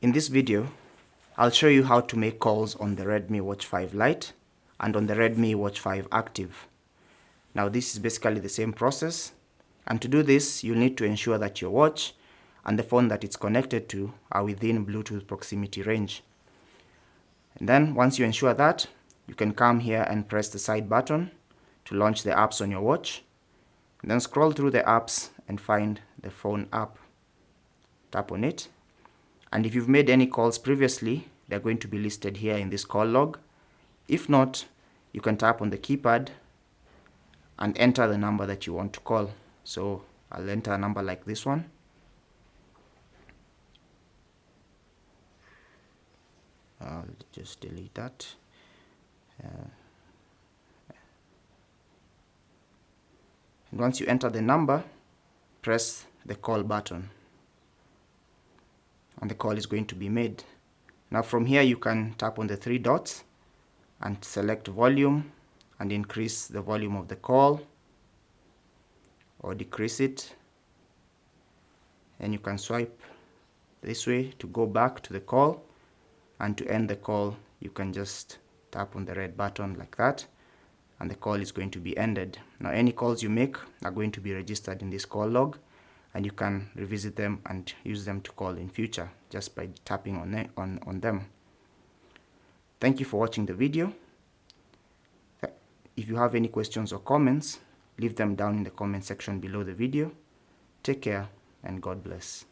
In this video, I'll show you how to make calls on the Redmi Watch 5 Lite and on the Redmi Watch 5 Active. Now this is basically the same process, and to do this you'll need to ensure that your watch and the phone that it's connected to are within Bluetooth proximity range. And then once you ensure that, you can come here and press the side button to launch the apps on your watch, and then scroll through the apps and find the phone app. Tap on it. And if you've made any calls previously, they're going to be listed here in this call log. If not, you can tap on the keypad and enter the number that you want to call. So I'll enter a number like this one. I'll just delete that. And once you enter the number, press the call button, and the call is going to be made. Now from here you can tap on the three dots and select volume and increase the volume of the call or decrease it, and you can swipe this way to go back to the call, and to end the call you can just tap on the red button like that, and the call is going to be ended. Now any calls you make are going to be registered in this call log, and you can revisit them and use them to call in future just by tapping on them. Thank you for watching the video. If you have any questions or comments, leave them down in the comment section below the video. Take care and God bless.